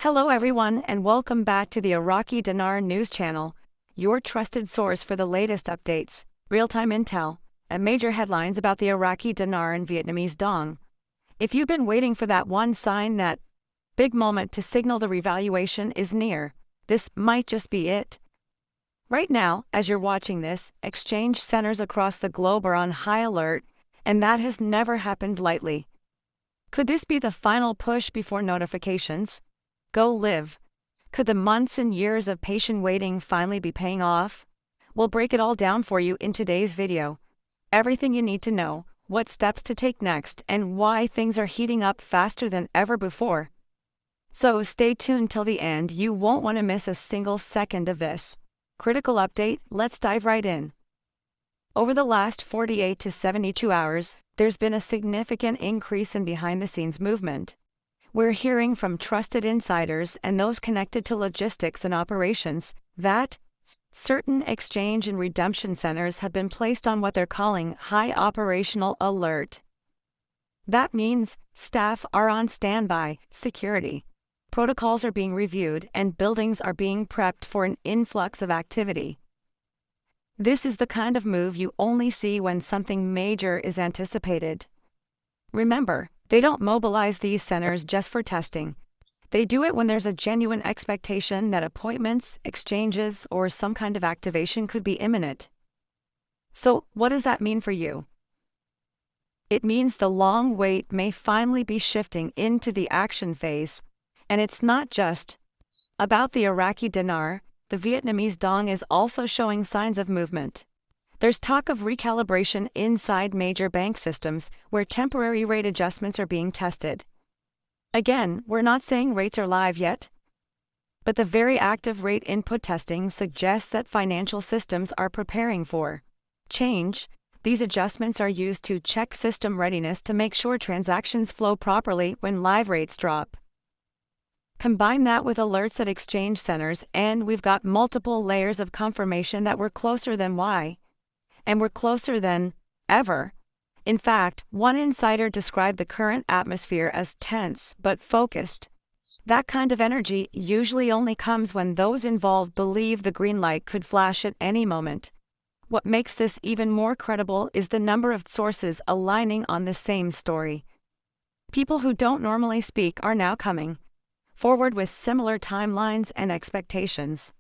Hello everyone and welcome back to the Iraqi Dinar News channel, your trusted source for the latest updates, real-time intel, and major headlines about the Iraqi dinar and Vietnamese dong. If you've been waiting for that one sign, that big moment to signal the revaluation is near, this might just be it. Right now, as you're watching this, exchange centers across the globe are on high alert, and that has never happened lightly. Could this be the final push before notifications go live? Could the months and years of patient waiting finally be paying off? We'll break it all down for you in today's video. Everything you need to know, what steps to take next, and why things are heating up faster than ever before. So stay tuned till the end, you won't want to miss a single second of this critical update. Let's dive right in. Over the last 48 to 72 hours, there's been a significant increase in behind-the-scenes movement. We're hearing from trusted insiders and those connected to logistics and operations that certain exchange and redemption centers have been placed on what they're calling high operational alert. That means staff are on standby, security protocols are being reviewed, and buildings are being prepped for an influx of activity. This is the kind of move you only see when something major is anticipated. Remember, they don't mobilize these centers just for testing. They do it when there's a genuine expectation that appointments, exchanges, or some kind of activation could be imminent. So, what does that mean for you? It means the long wait may finally be shifting into the action phase, and it's not just about the Iraqi dinar. The Vietnamese dong is also showing signs of movement. There's talk of recalibration inside major bank systems where temporary rate adjustments are being tested. Again, we're not saying rates are live yet, but the very active rate input testing suggests that financial systems are preparing for change. These adjustments are used to check system readiness to make sure transactions flow properly when live rates drop. Combine that with alerts at exchange centers, and we've got multiple layers of confirmation that we're closer than why. And we're closer than ever. In fact, one insider described the current atmosphere as tense but focused. That kind of energy usually only comes when those involved believe the green light could flash at any moment. What makes this even more credible is the number of sources aligning on the same story. People who don't normally speak are now coming forward with similar timelines and expectations.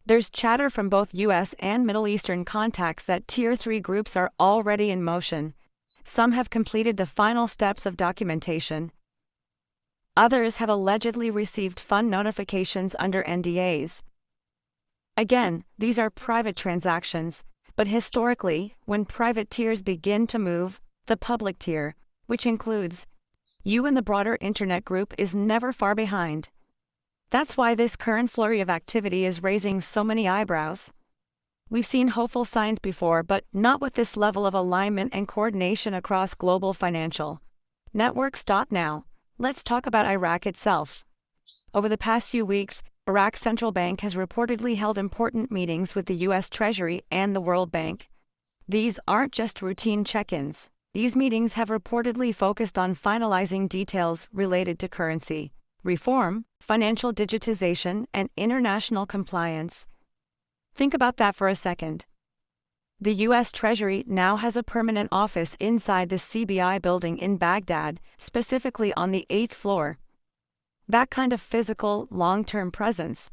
There's chatter from both U.S. and Middle Eastern contacts that Tier 3 groups are already in motion. Some have completed the final steps of documentation. Others have allegedly received fund notifications under NDAs. Again, these are private transactions, but historically, when private tiers begin to move, the public tier, which includes you and the broader internet group, is never far behind. That's why this current flurry of activity is raising so many eyebrows. We've seen hopeful signs before, but not with this level of alignment and coordination across global financial networks. Now, let's talk about Iraq itself. Over the past few weeks, Iraq's central bank has reportedly held important meetings with the U.S. Treasury and the World Bank. These aren't just routine check-ins. These meetings have reportedly focused on finalizing details related to currency reform, financial digitization, and international compliance. Think about that for a second. The U.S. Treasury now has a permanent office inside the CBI building in Baghdad, specifically on the 8th floor. That kind of physical, long-term presence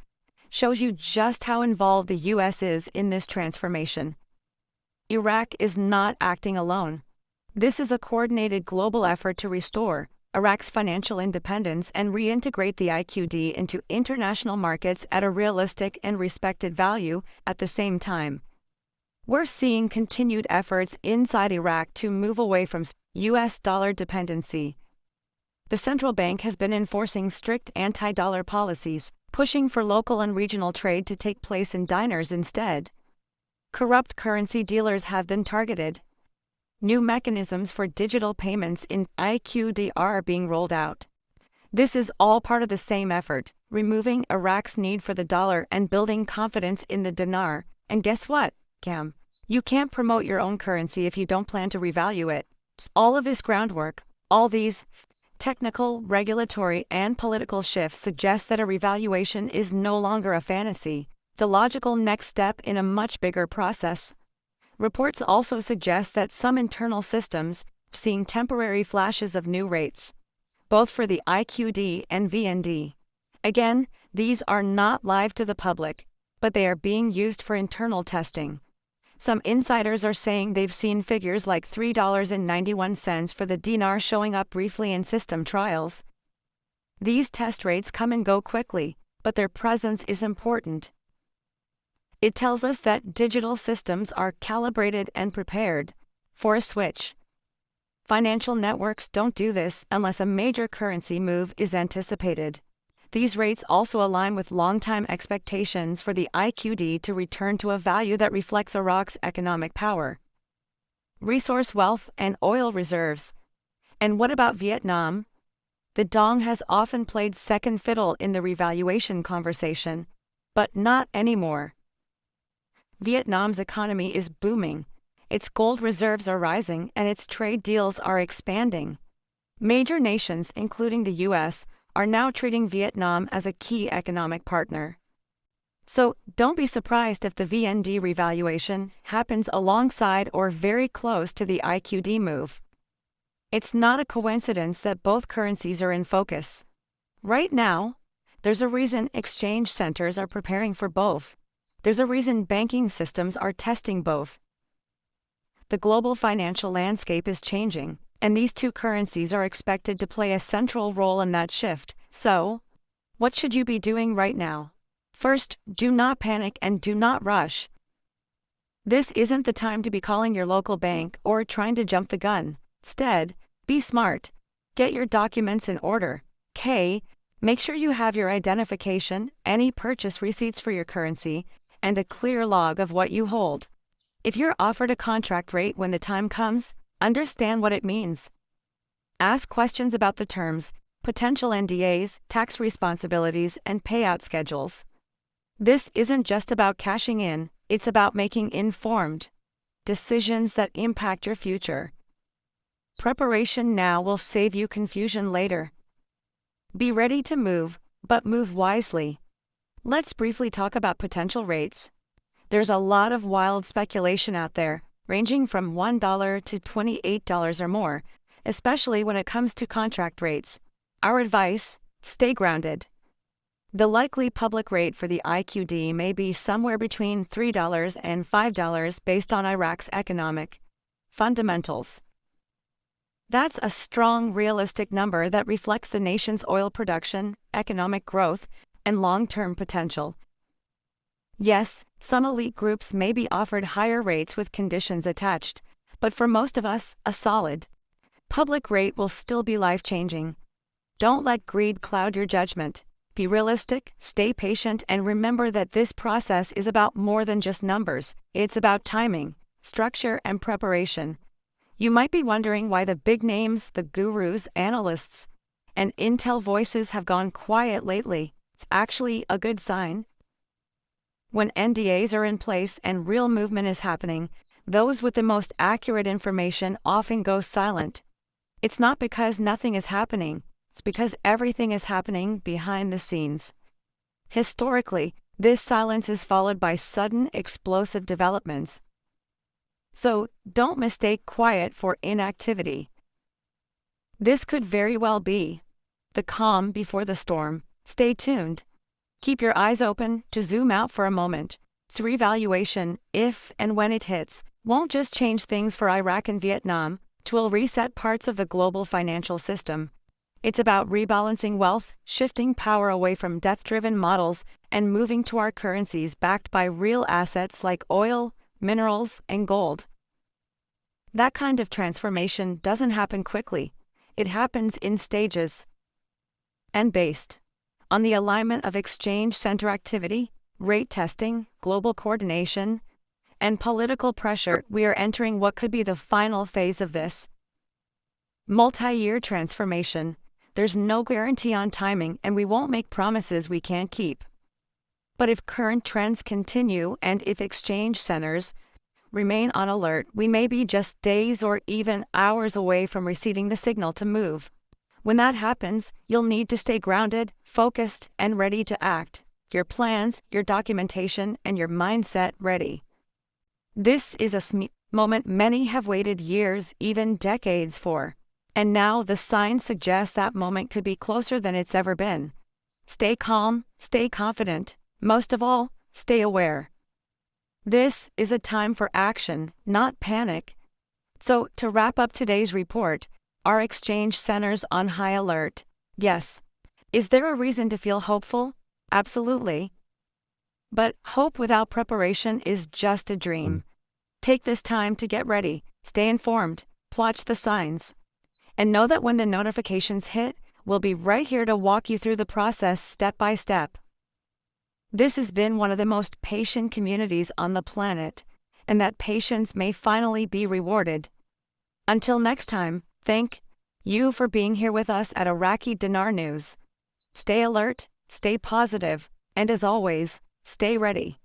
shows you just how involved the U.S. is in this transformation. Iraq is not acting alone. This is a coordinated global effort to restore Iraq's financial independence and reintegrate the IQD into international markets at a realistic and respected value. At the same time, we're seeing continued efforts inside Iraq to move away from U.S. dollar dependency. The central bank has been enforcing strict anti-dollar policies, pushing for local and regional trade to take place in dinars instead. Corrupt currency dealers have been targeted. New mechanisms for digital payments in IQD are being rolled out. This is all part of the same effort, removing Iraq's need for the dollar and building confidence in the dinar. And guess what, Cam? You can't promote your own currency if you don't plan to revalue it. All of this groundwork, all these Technical, regulatory, and political shifts suggest that a revaluation is no longer a fantasy. It's a logical next step in a much bigger process. Reports also suggest that some internal systems are seeing temporary flashes of new rates, both for the IQD and VND. Again, these are not live to the public, but they are being used for internal testing. Some insiders are saying they've seen figures like $3.91 for the dinar showing up briefly in system trials. These test rates come and go quickly, but their presence is important. It tells us that digital systems are calibrated and prepared for a switch. Financial networks don't do this unless a major currency move is anticipated. These rates also align with long-time expectations for the IQD to return to a value that reflects Iraq's economic power, resource wealth, and oil reserves. And what about Vietnam? The dong has often played second fiddle in the revaluation conversation, but not anymore. Vietnam's economy is booming, its gold reserves are rising, and its trade deals are expanding. Major nations, including the U.S., are now treating Vietnam as a key economic partner. So, don't be surprised if the VND revaluation happens alongside or very close to the IQD move. It's not a coincidence that both currencies are in focus. Right now, there's a reason exchange centers are preparing for both. There's a reason banking systems are testing both. The global financial landscape is changing, and these two currencies are expected to play a central role in that shift. So, what should you be doing right now? First, do not panic and do not rush. This isn't the time to be calling your local bank or trying to jump the gun. Instead, be smart. Get your documents in order. Make sure you have your identification, any purchase receipts for your currency, and a clear log of what you hold. If you're offered a contract rate when the time comes, understand what it means. Ask questions about the terms, potential NDAs, tax responsibilities, and payout schedules. This isn't just about cashing in, it's about making informed decisions that impact your future. Preparation now will save you confusion later. Be ready to move, but move wisely. Let's briefly talk about potential rates. There's a lot of wild speculation out there, ranging from $1 to $28 or more, especially when it comes to contract rates. Our advice: stay grounded. The likely public rate for the IQD may be somewhere between $3 and $5 based on Iraq's economic fundamentals. That's a strong, realistic number that reflects the nation's oil production, economic growth, and long-term potential. Yes, some elite groups may be offered higher rates with conditions attached, but for most of us, a solid public rate will still be life-changing. Don't let greed cloud your judgment. Be realistic, stay patient, and remember that this process is about more than just numbers. It's about timing, structure, and preparation. You might be wondering why the big names, the gurus, analysts, and intel voices have gone quiet lately. It's actually a good sign. When NDAs are in place and real movement is happening, those with the most accurate information often go silent. It's not because nothing is happening, it's because everything is happening behind the scenes. Historically, this silence is followed by sudden, explosive developments. So, don't mistake quiet for inactivity. This could very well be the calm before the storm. Stay tuned. Keep your eyes open to zoom out for a moment. This revaluation, if and when it hits, won't just change things for Iraq and Vietnam, it will reset parts of the global financial system. It's about rebalancing wealth, shifting power away from death-driven models, and moving to our currencies backed by real assets like oil, minerals, and gold. That kind of transformation doesn't happen quickly. It happens in stages. And based on the alignment of exchange center activity, rate testing, global coordination, and political pressure, we are entering what could be the final phase of this multi-year transformation. There's no guarantee on timing, and we won't make promises we can't keep. But if current trends continue and if exchange centers remain on alert, we may be just days or even hours away from receiving the signal to move. When that happens, you'll need to stay grounded, focused, and ready to act. Your plans, your documentation, and your mindset ready. This is a moment many have waited years, even decades for. And now the signs suggest that moment could be closer than it's ever been. Stay calm, stay confident, most of all, stay aware. This is a time for action, not panic. So, to wrap up today's report, our exchange centers on high alert. Yes. Is there a reason to feel hopeful? Absolutely. But hope without preparation is just a dream. Take this time to get ready, stay informed, watch the signs, and know that when the notifications hit, we'll be right here to walk you through the process step by step. This has been one of the most patient communities on the planet, and that patience may finally be rewarded. Until next time, thank you for being here with us at Iraqi Dinar News. Stay alert, stay positive, and as always, stay ready.